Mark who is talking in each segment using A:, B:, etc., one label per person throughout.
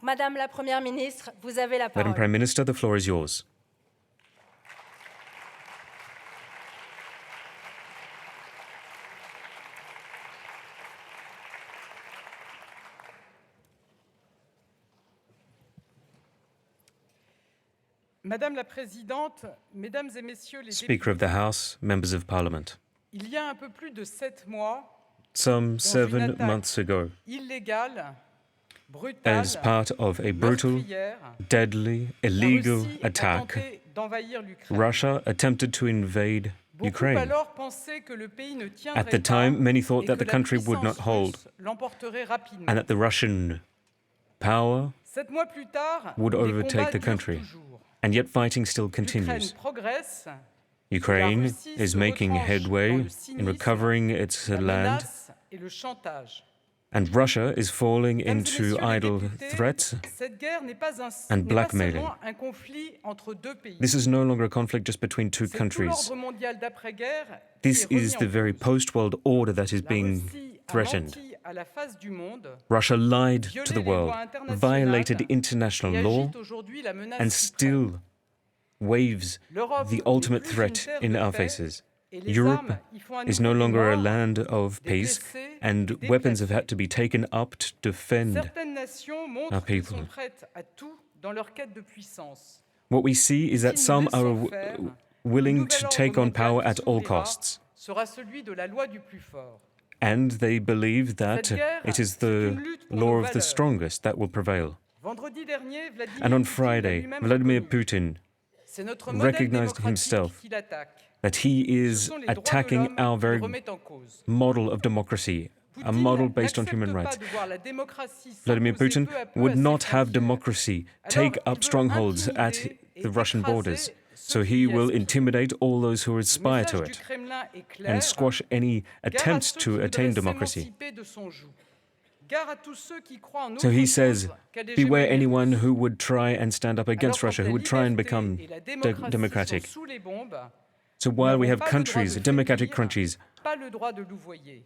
A: Madame la Première Ministre, vous avez la
B: Madam
A: parole.
B: Prime Minister, the floor is yours.
C: Madame la Présidente, Mesdames et Messieurs les
B: Speaker of
C: députés,
B: the House, members of Parliament.
C: il y a un peu plus de 7 mois,
B: Some
C: dans une
B: 7
C: attaque
B: months ago,
C: illégale, brutale,
B: as part of a brutal,
C: meurtrière,
B: deadly,
C: la
B: illegal
C: Russie a
B: attack,
C: tenté d'envahir l'Ukraine.
B: Russia attempted to invade
C: Beaucoup
B: Ukraine.
C: alors pensaient que le pays ne tiendrait
B: At the
C: pas
B: time, many thought
C: et
B: that
C: que
B: the
C: la
B: country would not
C: puissance
B: hold,
C: russe l'emporterait rapidement.
B: and that the Russian power
C: 7 mois plus tard,
B: would
C: les
B: overtake
C: combats
B: the
C: durent
B: country.
C: toujours.
B: And yet fighting still
C: L'Ukraine
B: continues.
C: progresse,
B: Ukraine
C: la Russie
B: is
C: se
B: making
C: retranche dans
B: headway
C: le
B: in
C: cynisme,
B: recovering its
C: la
B: land,
C: menace et le chantage.
B: and Russia is falling
C: Mesdames et
B: into
C: messieurs les
B: idle
C: députés,
B: threats
C: cette guerre n'est pas
B: and blackmailing.
C: seulement un conflit entre deux pays.
B: This is no longer a conflict just between two
C: C'est tout
B: countries.
C: l'ordre mondial d'après-guerre qui
B: This
C: est remis
B: is
C: en
B: the very
C: cause.
B: post-world order that is
C: La
B: being
C: Russie a
B: threatened.
C: menti à la face du monde,
B: Russia lied
C: violé
B: to the
C: les
B: world,
C: lois internationales
B: violated
C: et
B: international law,
C: agite aujourd'hui la menace
B: and
C: suprême.
B: still waves
C: L'Europe
B: the
C: n'est
B: ultimate
C: plus
B: threat
C: une terre
B: in
C: de
B: our
C: paix,
B: faces.
C: et les
B: Europe
C: armes y font à
B: is
C: nouveau
B: no
C: des
B: longer a
C: morts,
B: land of
C: des
B: peace,
C: blessés,
B: and
C: des
B: weapons have
C: déplacés.
B: had to be taken up to defend.
C: Certaines nations montrent
B: our
C: qu'elles
B: people.
C: sont prêtes à tout dans leur quête de puissance.
B: What we see is that
C: Si nous
B: some are
C: laissons faire,
B: willing
C: le
B: to
C: nouvel
B: take
C: ordre
B: on power
C: mondial
B: at
C: qui
B: all
C: s'ouvrira
B: costs.
C: sera celui de la loi du plus fort.
B: And they believe that
C: Cette guerre,
B: it is
C: c'est
B: the
C: une lutte pour
B: law
C: nos
B: of the
C: valeurs.
B: strongest that will prevail.
C: Vendredi dernier,
B: And on
C: Vladimir Poutine l'a
B: Friday,
C: lui-même
B: Vladimir
C: reconnu.
B: Putin
C: C'est notre modèle
B: recognized
C: démocratique
B: himself
C: qu'il attaque.
B: that he
C: Ce
B: is
C: sont les droits de
B: attacking
C: l'homme
B: our
C: qu'il
B: very
C: remet en cause.
B: model of democracy, a
C: Poutine
B: model based on
C: n'accepte
B: human
C: pas
B: rights.
C: de voir la démocratie
B: Vladimir
C: s'imposer
B: Putin
C: peu à peu
B: would
C: à ses
B: not have
C: frontières.
B: democracy
C: Alors,
B: take
C: il
B: up
C: veut
B: strongholds at
C: intimider et
B: the Russian
C: écraser
B: borders.
C: ceux
B: So
C: qui
B: he
C: y
B: will
C: aspirent.
B: intimidate all those who
C: Le
B: aspire to
C: message du
B: it
C: Kremlin est clair.
B: and squash any
C: Gare à
B: attempts
C: ceux qui
B: to
C: voudraient
B: attain democracy.
C: s'émanciper de son joug. Gare à tous ceux qui croient en
B: So
C: autre
B: he
C: chose
B: says,
C: qu'à l'hégémonie
B: beware anyone
C: russe.
B: who would try and stand up against
C: Alors,
B: Russia,
C: quand
B: who
C: la
B: would try and
C: liberté
B: become
C: et la démocratie
B: democratic.
C: sont sous les bombes,
B: So
C: nous
B: while we
C: n'avons
B: have
C: pas le droit
B: countries,
C: de
B: democratic
C: faiblir,
B: countries,
C: pas le droit de louvoyer.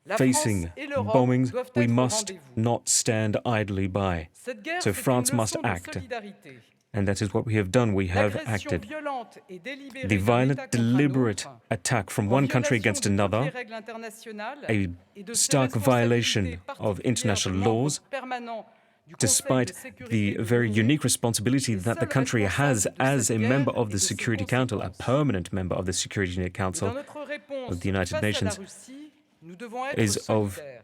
C: La
B: facing
C: France et l'Europe
B: bombings,
C: doivent
B: we
C: être au
B: must
C: rendez-vous.
B: not stand idly by.
C: Cette guerre,
B: So
C: c'est
B: France
C: une
B: must
C: leçon de
B: act.
C: solidarité.
B: And that is what we have done. We have
C: L'agression
B: acted.
C: violente et délibérée
B: The
C: d'un
B: violent,
C: État contre un
B: deliberate
C: autre,
B: attack from
C: en
B: one country
C: violation
B: against
C: de toutes les
B: another,
C: règles internationales
B: a
C: et de ses
B: stark violation
C: responsabilités
B: of
C: particulières
B: international
C: de membre
B: laws,
C: permanent du Conseil de
B: despite
C: sécurité
B: the
C: de
B: very
C: l'ONU,
B: unique responsibility
C: les
B: that the
C: seuls
B: country has
C: responsables de
B: as
C: cette
B: a member
C: guerre
B: of
C: et
B: the
C: de ses
B: Security Council, a
C: conséquences.
B: permanent member of the Security
C: Mais dans
B: Council,
C: notre réponse
B: of the United
C: face à la
B: Nations,
C: Russie, nous devons être
B: is of
C: solidaires.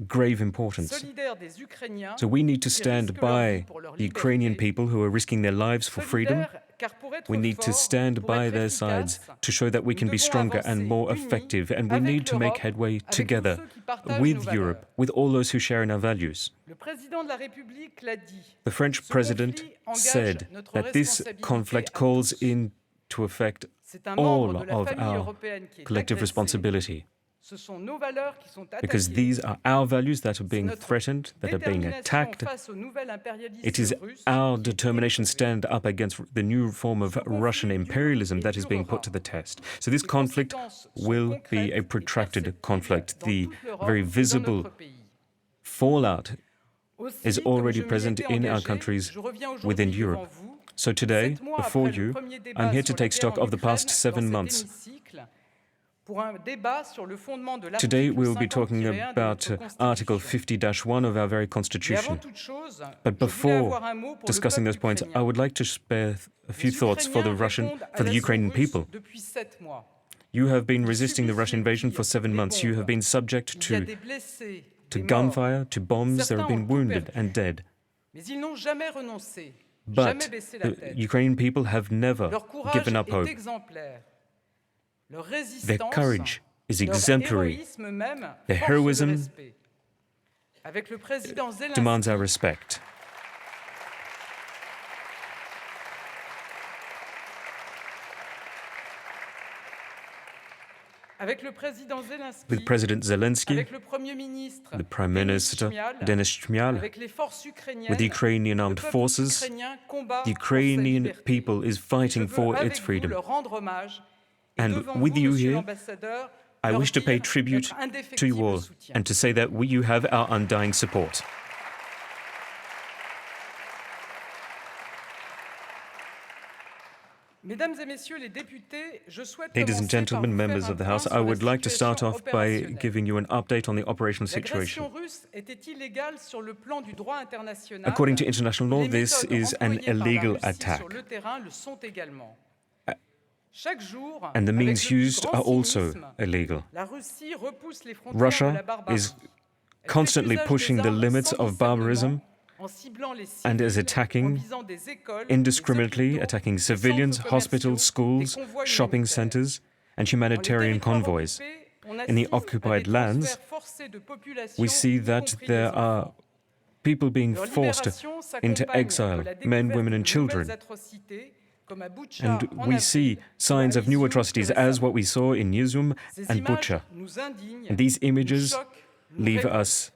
B: grave importance.
C: Solidaires des Ukrainiens
B: So we need to
C: qui
B: stand
C: risquent leur vie
B: by
C: pour leur
B: the Ukrainian
C: liberté.
B: people who are risking their lives for freedom.
C: Solidaires, car pour être
B: We need to
C: forts,
B: stand
C: pour
B: by
C: être
B: their
C: efficaces,
B: sides to show that we
C: nous
B: can be
C: devons
B: stronger and
C: avancer
B: more
C: unis
B: effective, and we
C: avec
B: need to make
C: l'Europe,
B: headway
C: avec tous
B: together
C: ceux qui partagent
B: with
C: nos
B: Europe,
C: valeurs.
B: with all those who share in our values.
C: Le président de la République l'a dit.
B: The French
C: Ce
B: president
C: conflit engage
B: said
C: notre
B: that this
C: responsabilité
B: conflict
C: à
B: calls
C: tous.
B: into effect
C: C'est un membre
B: all
C: de la
B: of
C: famille
B: our
C: européenne qui est
B: collective
C: agressé.
B: responsibility,
C: Ce sont nos valeurs qui sont
B: because
C: attaquées.
B: these are our values that are
C: C'est
B: being
C: notre
B: threatened, that are being
C: détermination
B: attacked.
C: face au nouvel impérialisme
B: It is
C: russe
B: our
C: qui est
B: determination to
C: éprouvée.
B: stand up against the new form of Russian imperialism that is being put to the test. So this
C: Les
B: conflict
C: conséquences sont
B: will be
C: concrètes
B: a
C: et
B: protracted
C: perceptibles
B: conflict.
C: dans
B: The
C: toute l'Europe
B: very
C: et dans
B: visible
C: notre pays.
B: fallout
C: Aussi,
B: is
C: comme
B: already
C: je m'y
B: present
C: étais
B: in our
C: engagé,
B: countries
C: je reviens aujourd'hui
B: within
C: devant
B: Europe.
C: vous,
B: So today,
C: 7 mois
B: before
C: après le
B: you,
C: premier débat
B: I'm here to
C: sur la
B: take
C: guerre
B: stock
C: en
B: of the past
C: Ukraine
B: 7
C: dans cet
B: months.
C: hémicycle, pour un débat sur le fondement de
B: Today
C: l'article
B: we will be talking
C: 50-1 de
B: about
C: notre
B: Article
C: Constitution.
B: 50-1 of our very
C: Mais avant
B: Constitution.
C: toute chose,
B: But
C: je voulais
B: before
C: avoir un mot pour
B: discussing
C: le
B: those
C: peuple
B: points, I
C: ukrainien.
B: would like to spare a few
C: Les
B: thoughts for the
C: Ukrainiens répondent à
B: for the
C: l'assaut
B: Ukrainian
C: russe
B: people.
C: depuis 7 mois.
B: You have been
C: Ils
B: resisting the
C: subissent
B: Russian
C: les
B: invasion
C: tirs,
B: for 7
C: les
B: months. You have
C: bombes.
B: been subject
C: Il y a
B: to
C: des blessés,
B: to
C: des morts.
B: gunfire, to bombs. There
C: Certains
B: have
C: ont
B: been
C: tout
B: wounded
C: perdu.
B: and dead.
C: Mais ils n'ont jamais renoncé,
B: But
C: jamais baissé la
B: the
C: tête.
B: Ukrainian people have never
C: Leur courage
B: given up
C: est
B: hope.
C: exemplaire. Leur
B: Their
C: résistance,
B: courage is
C: leur
B: exemplary.
C: héroïsme même,
B: Their
C: force le
B: heroism
C: respect. Avec le président
B: demands our
C: Zelensky,
B: respect.
C: avec le président Zelensky,
B: With President Zelensky,
C: avec le Premier ministre,
B: the Prime
C: Denis
B: Minister
C: Shmyhal,
B: Denis Shmyhal,
C: avec les forces ukrainiennes,
B: with the Ukrainian
C: le
B: armed
C: peuple
B: forces,
C: ukrainien combat
B: the
C: pour sa
B: Ukrainian
C: liberté.
B: people is
C: Je
B: fighting
C: veux
B: for
C: avec
B: its
C: vous
B: freedom.
C: leur rendre hommage et
B: And
C: devant
B: with
C: vous,
B: you
C: Monsieur
B: here,
C: l'ambassadeur,
B: I
C: leur
B: wish to pay
C: dire
B: tribute
C: notre
B: to you
C: indéfectible
B: all
C: soutien.
B: and to say that you have our undying support.
C: Mesdames et messieurs les députés, je souhaite
B: Ladies and
C: commencer par
B: gentlemen,
C: vous faire
B: members
C: un
B: of the
C: point
B: House,
C: sur
B: I
C: la
B: would like to start
C: situation
B: off by
C: opérationnelle.
B: giving you an update on the operational situation.
C: L'agression russe était illégale sur le plan du droit international.
B: According to international law,
C: Les
B: this
C: méthodes
B: is an
C: employées par la
B: illegal
C: Russie
B: attack,
C: sur le terrain le sont également. Chaque jour,
B: and the
C: avec
B: means
C: le plus
B: used
C: grand
B: are also
C: cynisme,
B: illegal.
C: la Russie repousse les frontières de
B: Russia
C: la barbarie.
B: is
C: Elle fait
B: constantly
C: usage
B: pushing
C: des
B: the
C: armes
B: limits
C: sans
B: of barbarism
C: discernement, en ciblant les
B: and is
C: civils, en
B: attacking
C: visant des écoles,
B: indiscriminately,
C: des hôpitaux,
B: attacking
C: des centres
B: civilians,
C: commerciaux,
B: hospitals, schools,
C: des convois
B: shopping
C: humanitaires.
B: centers, and
C: Dans les
B: humanitarian
C: territoires
B: convoys.
C: occupés, on
B: In the
C: assiste à
B: occupied
C: des
B: lands,
C: transferts forcés de population,
B: we see
C: y
B: that
C: compris
B: there
C: les
B: are
C: enfants.
B: people being
C: Leur
B: forced
C: libération
B: into
C: s'accompagne
B: exile,
C: de la
B: men,
C: découverte
B: women, and
C: de
B: children.
C: nouvelles atrocités, comme à Bucha
B: And
C: en
B: we
C: avril,
B: see
C: ou à
B: signs of new
C: Izium
B: atrocities
C: plus
B: as
C: récemment.
B: what we saw in Izium
C: Ces
B: and
C: images
B: Bucha.
C: nous indignent,
B: And these
C: nous
B: images
C: choquent, nous
B: leave
C: révoltent.
B: us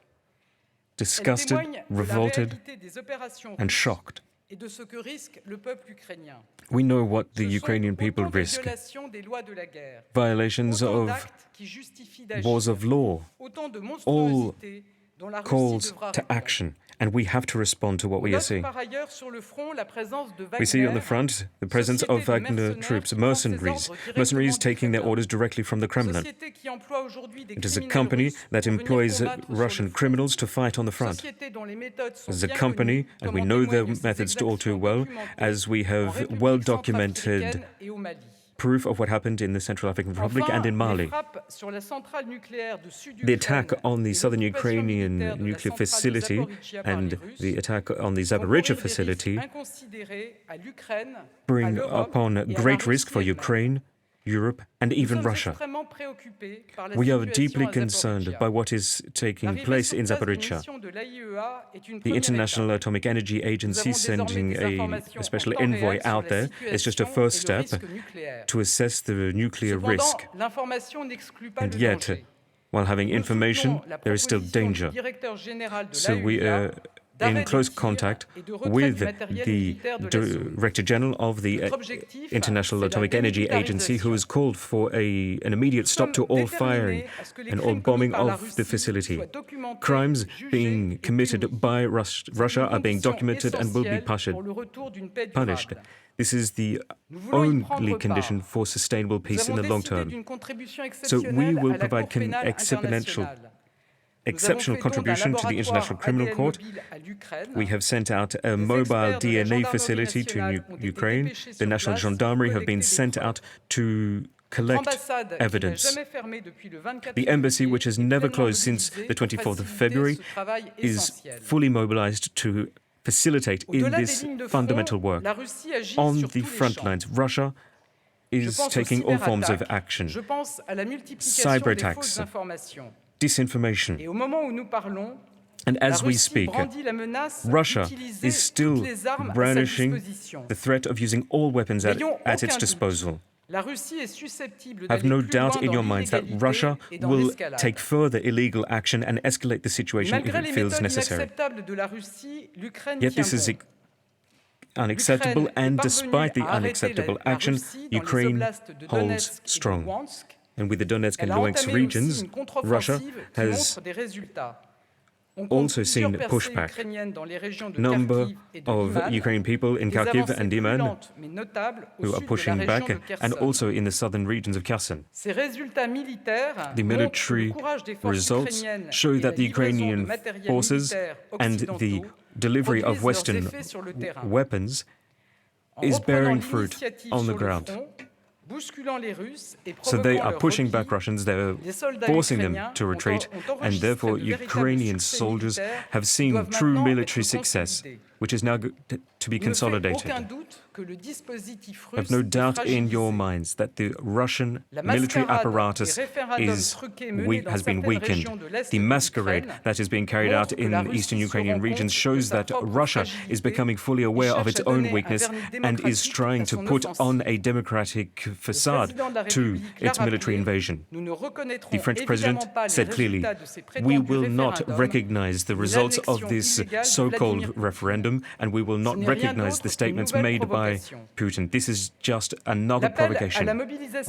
C: Elles
B: disgusted,
C: témoignent de la
B: revolted,
C: réalité des opérations
B: and
C: russes
B: shocked.
C: et de ce que risque le peuple ukrainien.
B: We know what the
C: Ce sont
B: Ukrainian people
C: autant de
B: risk.
C: violations des lois de la guerre,
B: Violations
C: autant
B: of
C: d'actes qui justifient d'agir,
B: wars of law,
C: autant de monstruosités dont la Russie
B: calls
C: devra
B: to
C: répondre.
B: action, and we have to respond to what
C: On
B: we are
C: note
B: seeing.
C: par ailleurs sur le front la présence de
B: We see on the
C: Wagner,
B: front the presence
C: société
B: of
C: de
B: Wagner
C: mercenaires
B: troops,
C: qui prend ses
B: mercenaries,
C: ordres
B: mercenaries
C: directement du
B: taking their
C: Kremlin.
B: orders directly from the Kremlin.
C: Société qui emploie aujourd'hui des
B: It is a
C: criminels
B: company
C: russes
B: that
C: pour venir
B: employs
C: combattre sur le
B: Russian
C: front.
B: criminals to fight on the front.
C: Société dont les méthodes sont
B: As a
C: bien
B: company,
C: connues,
B: and
C: comme
B: we
C: en
B: know their
C: témoignent ses
B: methods all too
C: exactions
B: well,
C: documentées
B: as we
C: en
B: have
C: République
B: well
C: centrafricaine
B: documented
C: et au Mali.
B: proof of what happened in the Central African Republic
C: Enfin,
B: and in
C: les
B: Mali.
C: frappes sur la centrale nucléaire de
B: The
C: Sud-Ukraine
B: attack on the
C: et
B: southern
C: l'occupation
B: Ukrainian
C: militaire de la
B: nuclear
C: centrale de
B: facility
C: Zaporijia par
B: and
C: les Russes
B: the attack on the
C: vont
B: Zaporizhia
C: courir des risques
B: facility
C: inconsidérés à l'Ukraine, à
B: bring
C: l'Europe
B: upon
C: et à la
B: great risk
C: Russie
B: for
C: elle-même.
B: Ukraine, Europe, and
C: Nous
B: even
C: sommes
B: Russia.
C: extrêmement préoccupés par la
B: We are
C: situation
B: deeply
C: à
B: concerned
C: Zaporijia.
B: by what is taking
C: L'arrivée
B: place
C: sur
B: in
C: place d'une
B: Zaporizhia.
C: mission de l'AIEA est une
B: The
C: première
B: International
C: étape.
B: Atomic Energy
C: Nous
B: Agency
C: avons désormais
B: sending
C: des informations
B: a special
C: en temps
B: envoy
C: réel sur
B: out
C: la
B: there is just a
C: situation
B: first
C: et
B: step
C: le risque nucléaire.
B: to assess the nuclear
C: Cependant,
B: risk.
C: l'information n'exclut pas
B: And
C: le
B: yet,
C: danger.
B: while having
C: Nous
B: information,
C: soutenons la
B: there is still
C: proposition
B: danger.
C: du directeur général de
B: So we
C: l'AIEA
B: are
C: d'arrêt
B: in close
C: des tirs
B: contact
C: et de retrait
B: with
C: du matériel
B: the
C: militaire de la zone.
B: Director General of the
C: Notre objectif,
B: International
C: c'est la
B: Atomic Energy Agency, who has called for an immediate stop to all firing and all bombing of the facility. Crimes being committed by Russia are being documented and will be punished. This is the only condition for sustainable peace in the long term. So we will provide exceptional contribution to the International Criminal Court. We have sent out a mobile DNA facility to Ukraine. The National Gendarmerie have been sent out to collect evidence. The embassy, which has never closed since the 24th of February, is fully mobilized to facilitate in this fundamental work. On the front lines, Russia is taking all forms of action. Cyber attacks, disinformation. And as we speak, Russia is still brandishing the threat of using all weapons at its disposal. Have no doubt in your minds that Russia will take further illegal action and escalate the situation if it feels necessary. Yet this is unacceptable, and despite the unacceptable action, Ukraine holds strong. And with the Donetsk and Luhansk regions, Russia has also seen pushback. Number of Ukrainian people in Kharkiv and Iman who are pushing back, and also in the southern regions of Kherson. The military results show that the Ukrainian forces and the delivery of Western weapons is bearing fruit on the ground. So they are pushing back Russians, they're forcing them to retreat, and therefore Ukrainian soldiers have seen true military success, which is now to be consolidated. I have no doubt in your minds that the Russian military apparatus has been weakened. The masquerade that is being carried out in the eastern Ukrainian regions shows that Russia is becoming fully aware of its own weakness and is trying to put on a democratic facade to its military invasion. The French president said clearly, "We will not recognize the results of this so-called referendum, and we will not recognize the statements made by Putin. This is just another provocation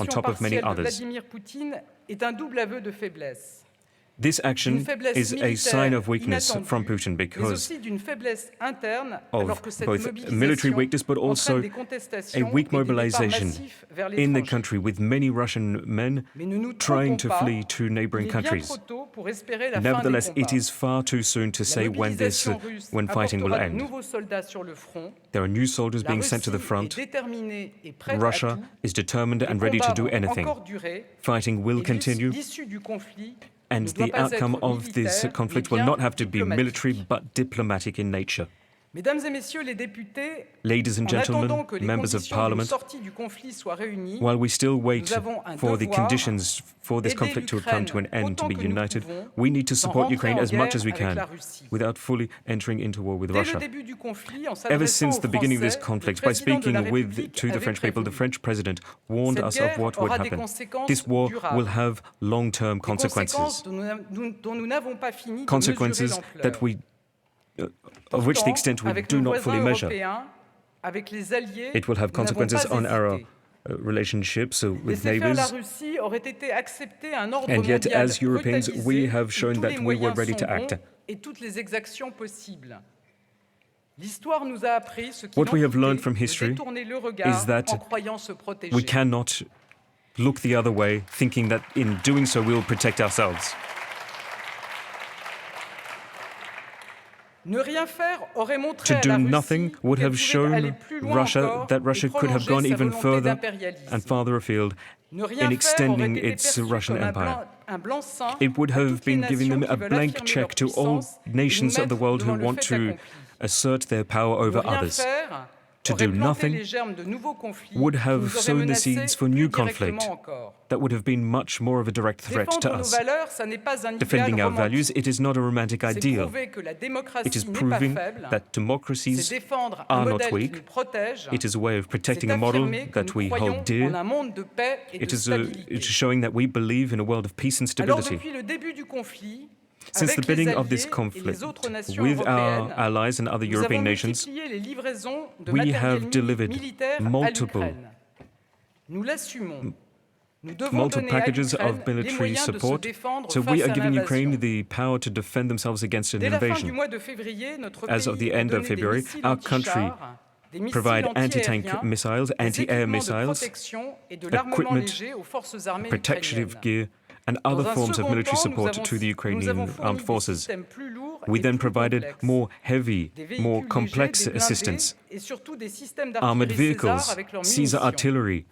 B: on top of many others." This action is a sign of weakness from Putin because of both military weakness but also a weak mobilization in the country with many Russian men trying to flee to neighboring countries. Nevertheless, it is far too soon to say when fighting will end. There are new soldiers being sent to the front. Russia is determined and ready to do anything. Fighting will continue. And the outcome of this conflict will not have to be military, but diplomatic in nature. Ladies and gentlemen, members of Parliament, while we still wait for the conditions for this conflict to come to an end, to be united, we need to support Ukraine as much as we can, without fully entering into war with Russia. Ever since the beginning of this conflict, by speaking to the French people, the French president warned us of what would happen. This war will have long-term consequences. Consequences that of which the extent we do not fully measure. It will have consequences on our relationships with neighbors. And yet, as Europeans, we have shown that we were ready to act. What we have learned from history is that we cannot look the other way, thinking that in doing so we will protect ourselves. To do nothing would have shown Russia that Russia could have gone even further and farther afield in extending its Russian empire. It would have been giving them a blank check to all nations of the world who want to assert their power over others. To do nothing would have sown the seeds for new conflict that would have been much more of a direct threat to us. Defending our values, it is not a romantic ideal. It is proving that democracies are not weak. It is a way of protecting a model that we hold dear. It is showing that we believe in a world of peace and stability. Since the beginning of this conflict, with our allies and other European nations, we have delivered multiple packages of military support, so we are giving Ukraine the power to defend themselves against an invasion. As of the end of February, our country provide anti-tank missiles, anti-air missiles, equipment, protective gear, and other forms of military support to the Ukrainian armed forces. We then provided more heavy, more complex assistance, armored vehicles, Caesar artillery,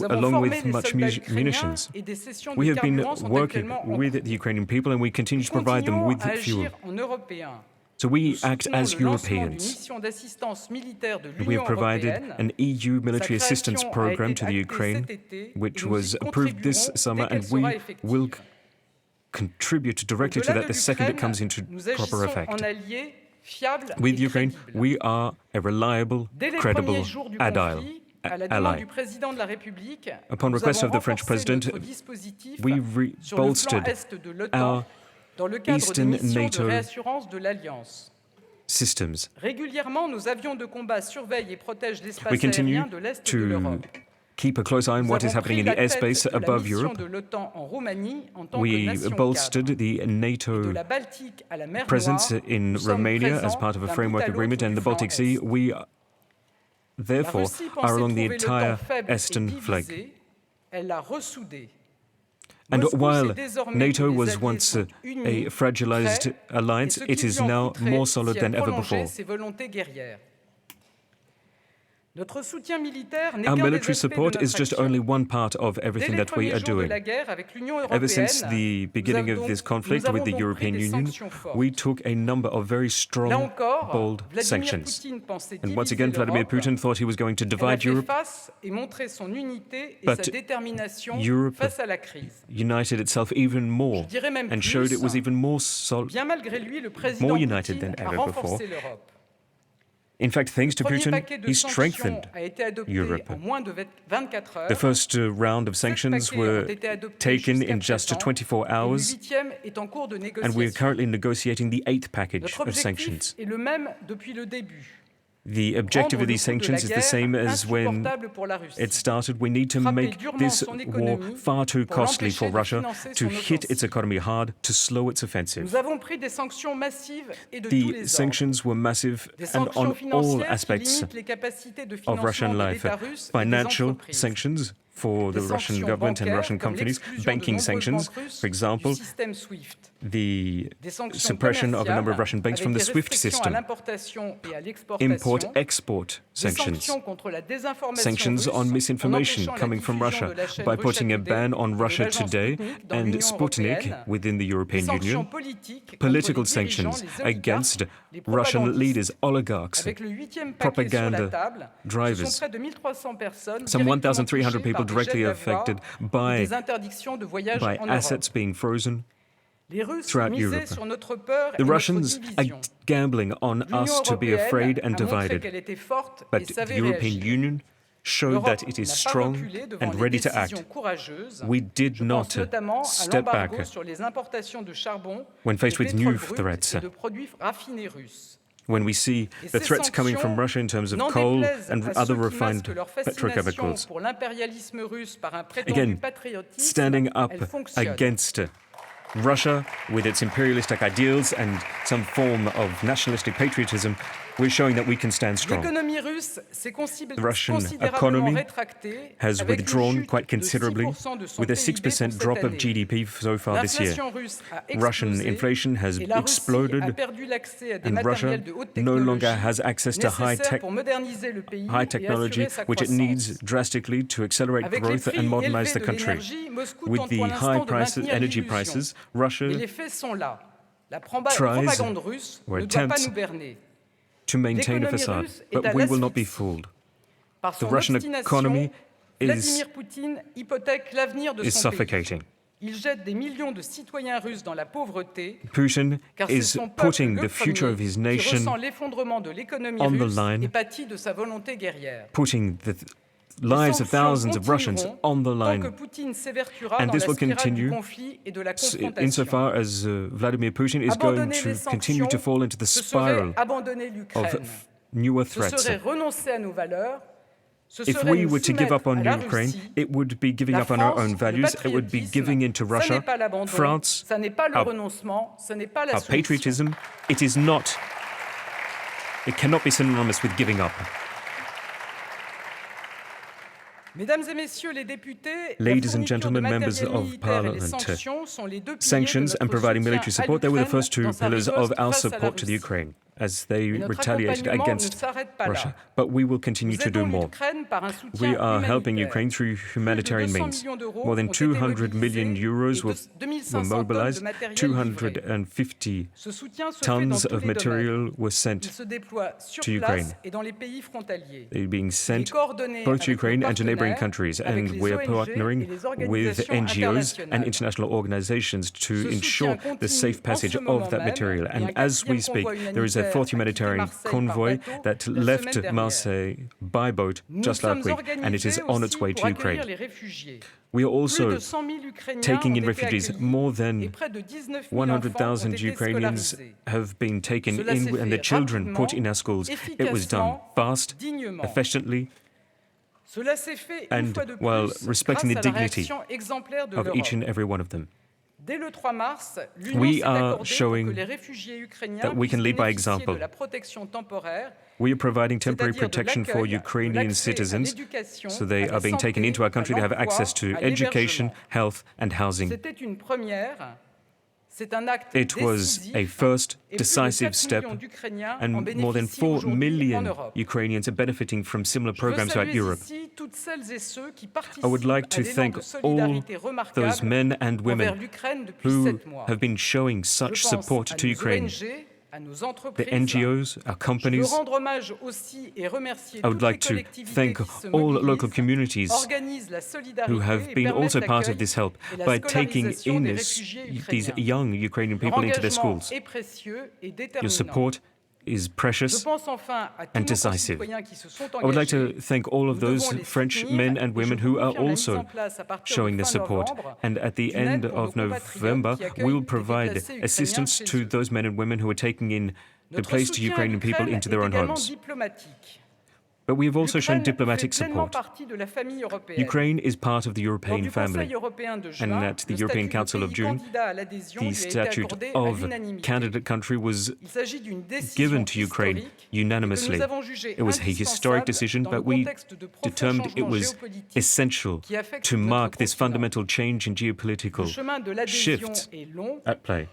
B: along with much munitions. We have been working with the Ukrainian people and we continue to provide them with fuel. So we act as Europeans. We have provided an EU military assistance program to the Ukraine, which was approved this summer, and we will contribute directly to that the second it comes into proper effect. With Ukraine, we are a reliable, credible ally. Upon request of the French President, we bolstered our Eastern NATO systems. We continue to keep a close eye on what is happening in the airspace above Europe. We bolstered the NATO presence in Romania as part of a framework agreement and the Baltic Sea. We, therefore, are along the entire eastern flank. And while NATO was once a fragilized alliance, it is now more solid than ever before. Our military support is just only one part of everything that we are doing. Ever since the beginning of this conflict with the European Union, we took a number of very strong, bold sanctions. And once again, Vladimir Putin thought he was going to divide Europe, but Europe united itself even more and showed it was even more united than ever before. In fact, thanks to Putin, he strengthened Europe. The first round of sanctions were taken in just 24 hours, and we are currently negotiating the 8th package of sanctions. The objective of these sanctions is the same as when it started. We need to make this war far too costly for Russia, to hit its economy hard, to slow its offensive. The sanctions were massive and on all aspects of Russian life. Financial sanctions for the Russian government and Russian companies, banking sanctions, for example, the suppression of a number of Russian banks from the SWIFT system, import-export sanctions, sanctions on misinformation coming from Russia by putting a ban on Russia Today and Sputnik within the European Union, political sanctions against Russian leaders, oligarchs, propaganda drivers, some 1,300 people directly affected by assets being frozen throughout Europe. The Russians are gambling on us to be afraid and divided, but the European Union showed that it is strong and ready to act. We did not step back when faced with new threats. When we see the threats coming from Russia in terms of coal and other refined petrochemicals. Again, standing up against Russia with its imperialistic ideals and some form of nationalistic patriotism, we're showing that we can stand strong. The Russian economy has withdrawn quite considerably, with a 6% drop of GDP so far this year. Russian inflation has exploded, and Russia no longer has access to high technology, which it needs drastically to accelerate growth and modernize the country. With the high energy prices, Russia tries or attempts to maintain a facade, but we will not be fooled. The Russian economy is suffocating. Putin is putting the future of his nation on the line, putting the lives of thousands of Russians on the line. And this will continue insofar as Vladimir Putin is going to continue to fall into the spiral of newer threats. If we were to give up on Ukraine, it would be giving up on our own values, it would be giving in to Russia, France, our patriotism. It cannot be synonymous with giving up. Ladies and gentlemen, members of Parliament, sanctions and providing military support, they were the first two pillars of our support to the Ukraine as they retaliated against Russia. But we will continue to do more. We are helping Ukraine through humanitarian means. More than 200 million euros were mobilized, 250 tons of material were sent to Ukraine. They're being sent both to Ukraine and to neighboring countries, and we are partnering with NGOs and international organizations to ensure the safe passage of that material. And as we speak, there is a fourth humanitarian convoy that left Marseille by boat just last week, and it is on its way to Ukraine. We are also taking in refugees. More than 100,000 Ukrainians have been taken in, and the children put in our schools. It was done fast, efficiently, and while respecting the dignity of each and every one of them. We are showing that we can lead by example. We are providing temporary protection for Ukrainian citizens, so they are being taken into our country. They have access to education, health, and housing. It was a first decisive step, and more than 4 million Ukrainians are benefiting from similar programs throughout Europe. I would like to thank all those men and women who have been showing such support to Ukraine. The NGOs, our companies. I would like to thank all local communities who have been also part of this help by taking in these young Ukrainian people into their schools. Your support is precious and decisive. I would like to thank all of those French men and women who are also showing their support. And at the end of November, we will provide assistance to those men and women who are taking in to place the Ukrainian people into their own homes. But we have also shown diplomatic support. Ukraine is part of the European family, and at the European Council of June, the statute of candidate country was given to Ukraine unanimously. It was a historic decision, but we determined it was essential to mark this fundamental change in geopolitical shift at play.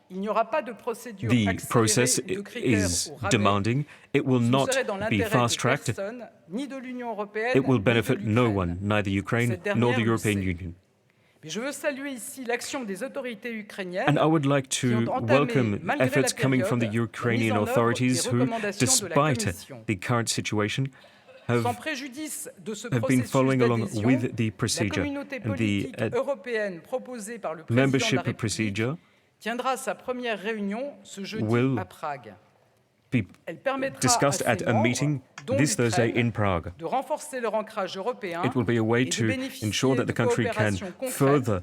B: The process is demanding. It will not be fast-tracked. It will benefit no one, neither Ukraine nor the European Union. And I would like to welcome efforts coming from the Ukrainian authorities who, despite the current situation, have been following along with the procedure. And the membership procedure will be discussed at a meeting this Thursday in Prague. It will be a way to ensure that the country can further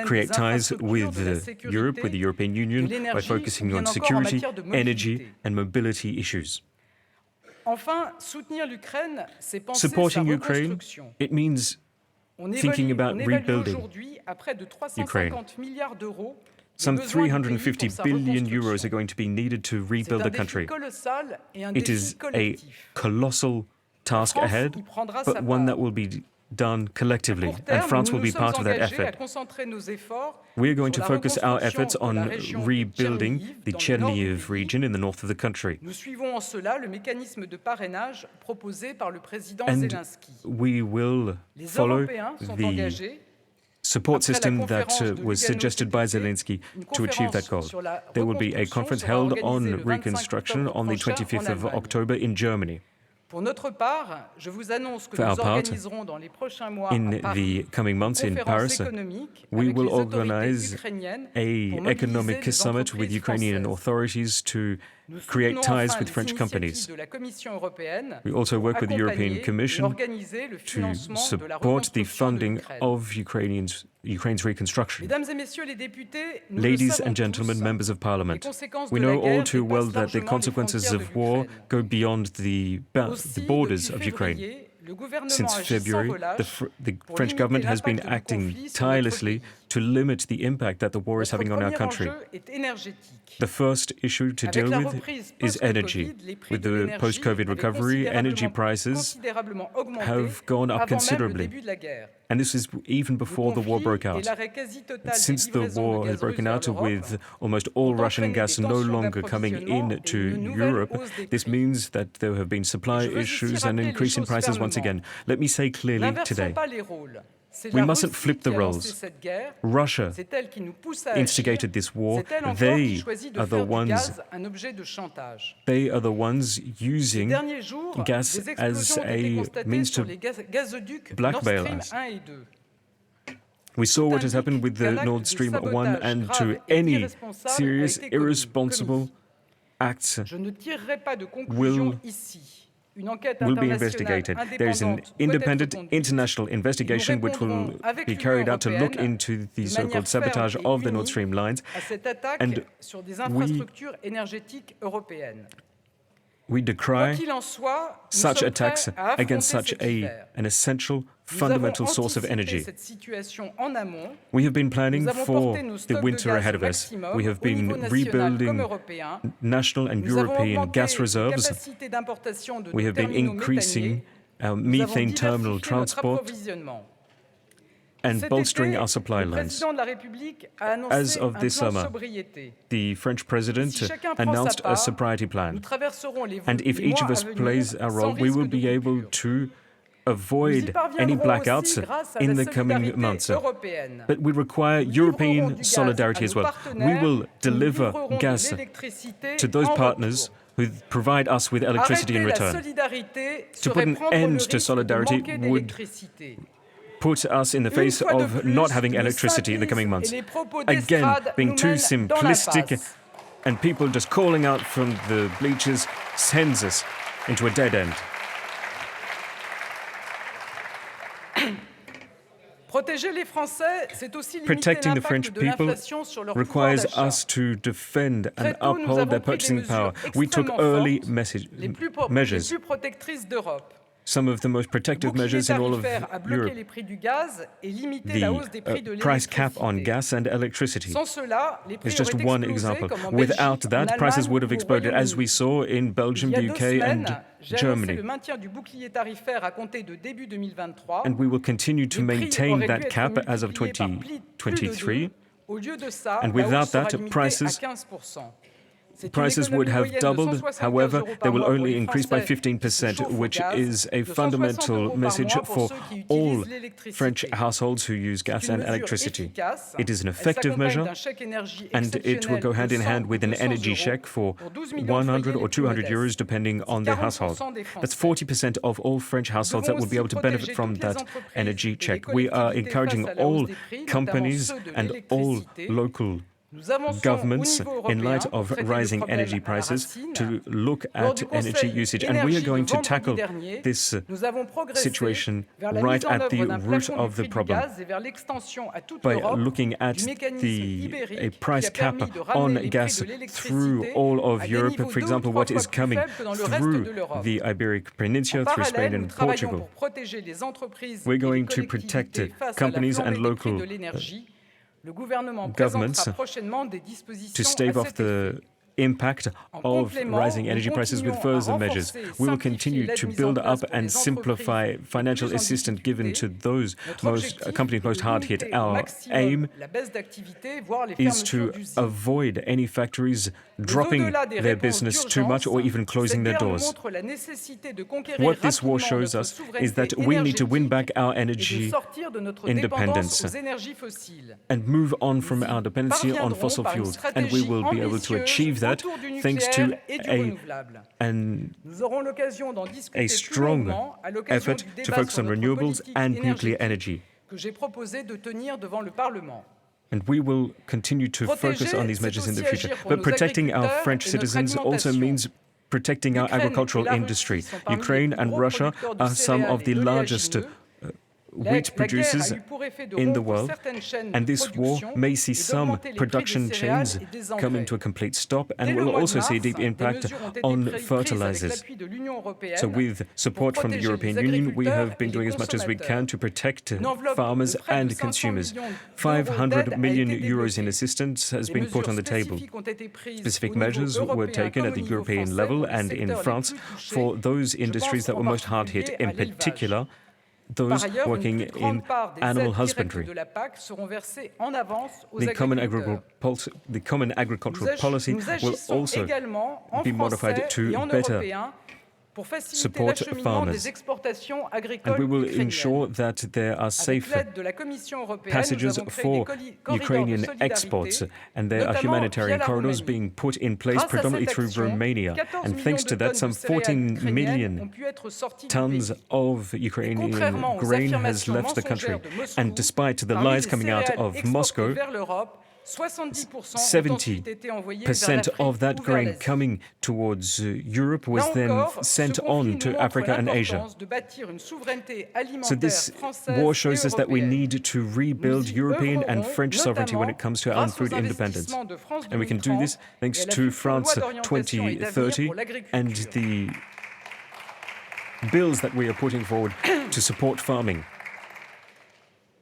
B: create ties with Europe, with the European Union, by focusing on security, energy, and mobility issues. Supporting Ukraine, it means thinking about rebuilding Ukraine. Some 350 billion euros are going to be needed to rebuild the country. It is a colossal task ahead, but one that will be done collectively, and France will be part of that effort. We are going to focus our efforts on rebuilding the Chernihiv region in the north of the country. And we will follow the support system that was suggested by Zelensky to achieve that goal. There will be a conference held on reconstruction on the 25th of October in Germany. For our part, in the coming months in Paris, we will organize an economic summit with Ukrainian authorities to create ties with French companies. We also work with the European Commission to support the funding of Ukraine's reconstruction. Ladies and gentlemen, members of Parliament, we know all too well that the consequences of war go beyond the borders of Ukraine. Since February, the French government has been acting tirelessly to limit the impact that the war is having on our country. The first issue to deal with is energy. With the post-COVID recovery, energy prices have gone up considerably. And this is even before the war broke out. Since the war has broken out, with almost all Russian gas no longer coming into Europe, this means that there have been supply issues and an increase in prices once again. Let me say clearly today, we mustn't flip the roles. Russia instigated this war. They are the ones using gas as a means to blackmail us. We saw what has happened with the Nord Stream 1 and 2. Any serious, irresponsible acts will be investigated. There is an independent international investigation which will be carried out to look into the so-called sabotage of the Nord Stream lines, and we decry such attacks against such an essential, fundamental source of energy. We have been planning for the winter ahead of us. We have been rebuilding national and European gas reserves. We have been increasing our methane terminal transport and bolstering our supply lines. As of this summer, the French president announced a sobriety plan. And if each of us plays our role, we will be able to avoid any blackouts in the coming months. But we require European solidarity as well. We will deliver gas to those partners who provide us with electricity in return. To put an end to solidarity would put us in the face of not having electricity in the coming months. Again, being too simplistic and people just calling out from the bleachers sends us into a dead end. Protecting the French people requires us to defend and uphold their purchasing power. We took early measures, some of the most protective measures in all of Europe. The price cap on gas and electricity is just one example. Without that, prices would have exploded, as we saw in Belgium, the UK, and Germany. And we will continue to maintain that cap as of 2023. And without that, prices would have doubled. However, they will only increase by 15%, which is a fundamental message for all French households who use gas and electricity. It is an effective measure, and it will go hand in hand with an energy check for 100 or 200 euros, depending on their household. That's 40% of all French households that will be able to benefit from that energy check. We are encouraging all companies and all local governments, in light of rising energy prices, to look at energy usage. And we are going to tackle this situation right at the root of the problem by looking at a price cap on gas through all of Europe. For example, what is coming through the Iberian Peninsula, through Spain and Portugal. We're going to protect companies and local governments to stave off the impact of rising energy prices with further measures. We will continue to build up and simplify financial assistance given to those companies most hard hit. Our aim is to avoid any factories dropping their business too much or even closing their doors. What this war shows us is that we need to win back our energy independence and move on from our dependency on fossil fuels. And we will be able to achieve that thanks to a strong effort to focus on renewables and nuclear energy. And we will continue to focus on these measures in the future. But protecting our French citizens also means protecting our agricultural industry. Ukraine and Russia are some of the largest wheat producers in the world, and this war may see some production chains come into a complete stop, and will also see a deep impact on fertilizers. So with support from the European Union, we have been doing as much as we can to protect farmers and consumers. 500 million euros in assistance has been put on the table. Specific measures were taken at the European level and in France for those industries that were most hard hit, in particular those working in animal husbandry. The common agricultural policy will also be modified to better support farmers. And we will ensure that there are safe passages for Ukrainian exports, and there are humanitarian corridors being put in place predominantly through Romania. And thanks to that, some 14 million tons of Ukrainian grain has left the country. And despite the lies coming out of Moscow, 70% of that grain coming towards Europe was then sent on to Africa and Asia. So this war shows us that we need to rebuild European and French sovereignty when it comes to our own food independence. And we can do this thanks to France 2030 and the bills that we are putting forward to support farming.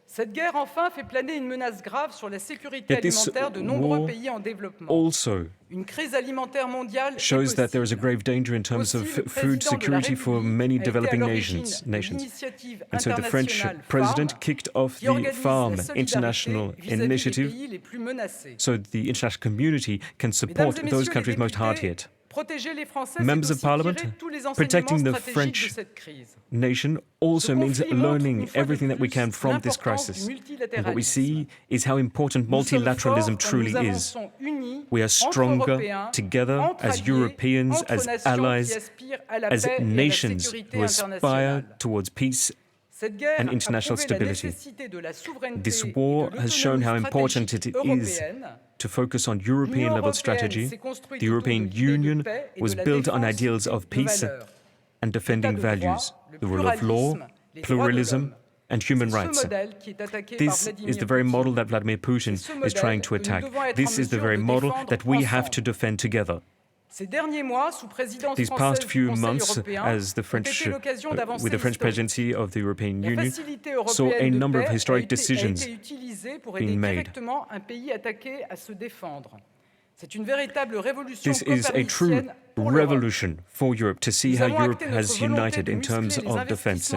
C: Cette guerre, enfin, fait planer une menace grave sur la sécurité alimentaire de nombreux pays en développement.
B: Also
C: Une crise alimentaire mondiale
B: shows that there is a grave danger in terms of food security for many developing nations. And so the French president kicked off the Farm International Initiative so the international community can support those countries most hard hit. Members of Parliament, protecting the French nation also means learning everything that we can from this crisis. And what we see is how important multilateralism truly is. We are stronger together as Europeans, as allies, as nations who aspire towards peace and international stability. This war has shown how important it is to focus on European-level strategy. The European Union was built on ideals of peace and defending values, the rule of law, pluralism, and human rights. This is the very model that Vladimir Putin is trying to attack. This is the very model that we have to defend together. These past few months, as with the French presidency of the European Union, saw a number of historic decisions being made. This is a true revolution for Europe, to see how Europe has united in terms of defense.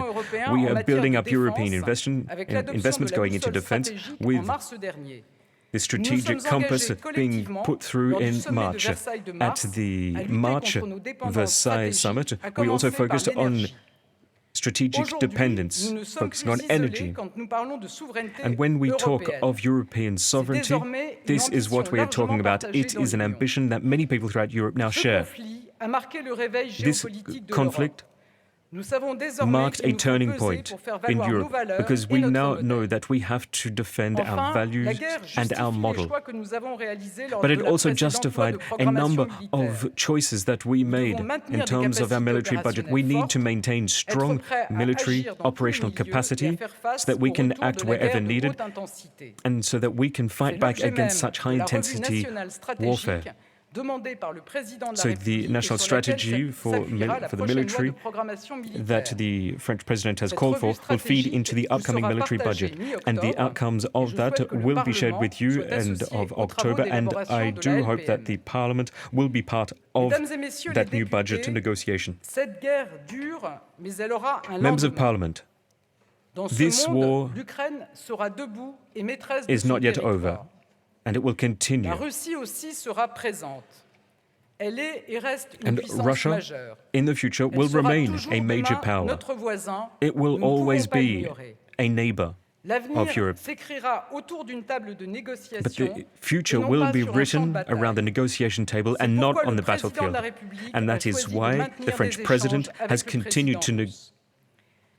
B: We are building up European investments going into defense with the strategic compass being put through in March. At the March Versailles summit, we also focused on strategic dependence, focusing on energy. And when we talk of European sovereignty, this is what we are talking about. It is an ambition that many people throughout Europe now share. This conflict marked a turning point in Europe, because we now know that we have to defend our values and our model. But it also justified a number of choices that we made in terms of our military budget. We need to maintain strong military operational capacity so that we can act wherever needed and so that we can fight back against such high-intensity warfare. So the national strategy for the military that the French president has called for will feed into the upcoming military budget. And the outcomes of that will be shared with you end of October. And I do hope that the Parliament will be part of that new budget negotiation. Members of Parliament, this war is not yet over. And it will continue. And Russia, in the future, will remain a major power. It will always be a neighbor of Europe. But the future will be written around the negotiation table and not on the battlefield. And that is why the French president has continued to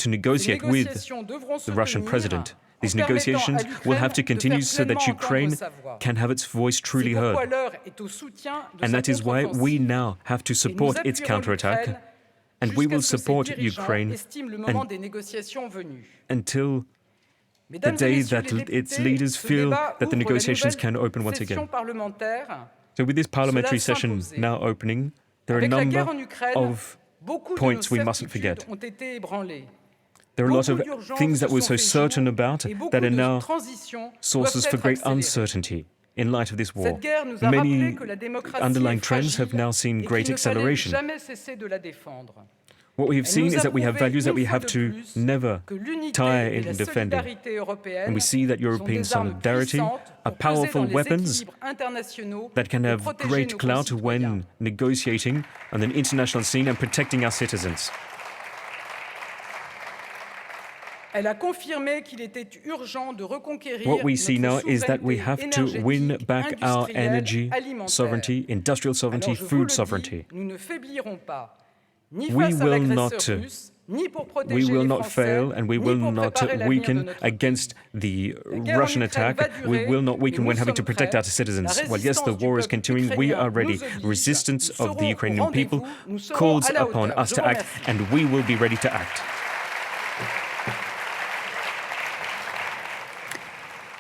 B: negotiate with the Russian president. These negotiations will have to continue so that Ukraine can have its voice truly heard. And that is why we now have to support its counterattack, and we will support Ukraine until the day that its leaders feel that the negotiations can open once again. So with this parliamentary session now opening, there are a number of points we mustn't forget. There are a lot of things that we're so certain about that are now sources for great uncertainty in light of this war. Many underlying trends have now seen great acceleration. What we have seen is that we have values that we have to never tire in defending. And we see that European solidarity are powerful weapons that can have great clout when negotiating on an international scene and protecting our citizens. What we see now is that we have to win back our energy sovereignty, industrial sovereignty, food sovereignty. We will not fail, and we will not weaken against the Russian attack. We will not weaken when having to protect our citizens. Well, yes, the war is continuing. We are ready. Resistance of the Ukrainian people calls upon us to act, and we will be ready to act.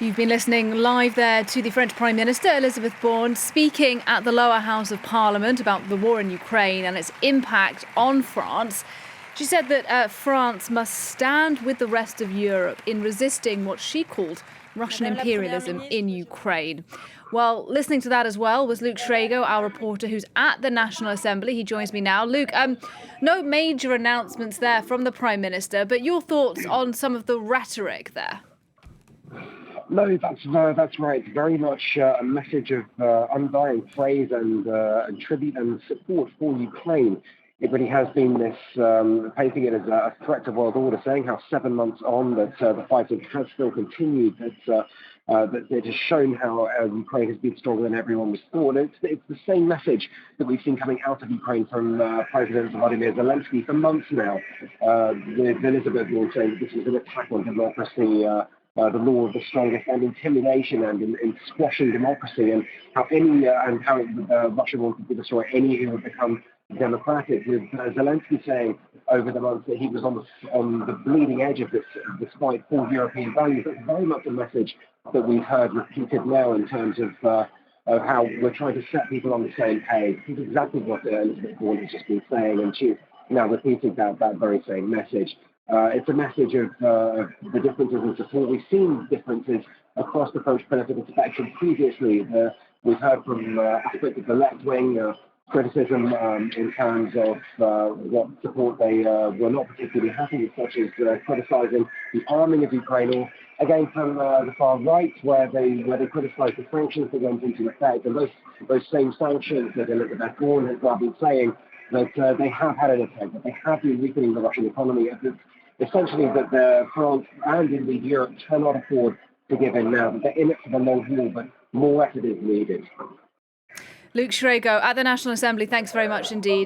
D: You've been listening live there to the French Prime Minister Elisabeth Borne speaking at the lower house of Parliament about the war in Ukraine and its impact on France. She said that France must stand with the rest of Europe in resisting what she called Russian imperialism in Ukraine. Well, listening to that as well was Luke Schrago, our reporter who's at the National Assembly. He joins me now. Luke, no major announcements there from the Prime Minister, but your thoughts on some of the rhetoric there?
E: No, that's right. Very much a message of undying praise and tribute and support for Ukraine. It really has been this, painting it as a threat to world order, saying how 7 months on that the fighting has still continued, that it has shown how Ukraine has been stronger than everyone was thought. It's the same message that we've seen coming out of Ukraine from President Vladimir Zelensky for months now. Elizabeth Borne saying that this is an attack on democracy, the law of the strongest, and intimidation and in squashing democracy, and how Russia wanted to destroy any who would become democratic, with Zelensky saying over the months that he was on the bleeding edge of this fight for European values. That's very much a message that we've heard repeated now in terms of how we're trying to set people on the same page. This is exactly what Elisabeth Borne has just been saying, and she's now repeating that very same message. It's a message of the differences in support. We've seen differences across the French political spectrum previously. We've heard from aspects of the left wing criticism in terms of what support they were not particularly happy with, such as criticising the arming of Ukraine, or again from the far right, where they criticised the sanctions that went into effect, and those same sanctions that Elisabeth Borne has now been saying that they have had an effect, that they have been weakening the Russian economy. Essentially, that France and indeed Europe cannot afford to give in now. That they're in it for the long haul, but more effort is needed.
D: Luke Schrago at the National Assembly, thanks very much indeed.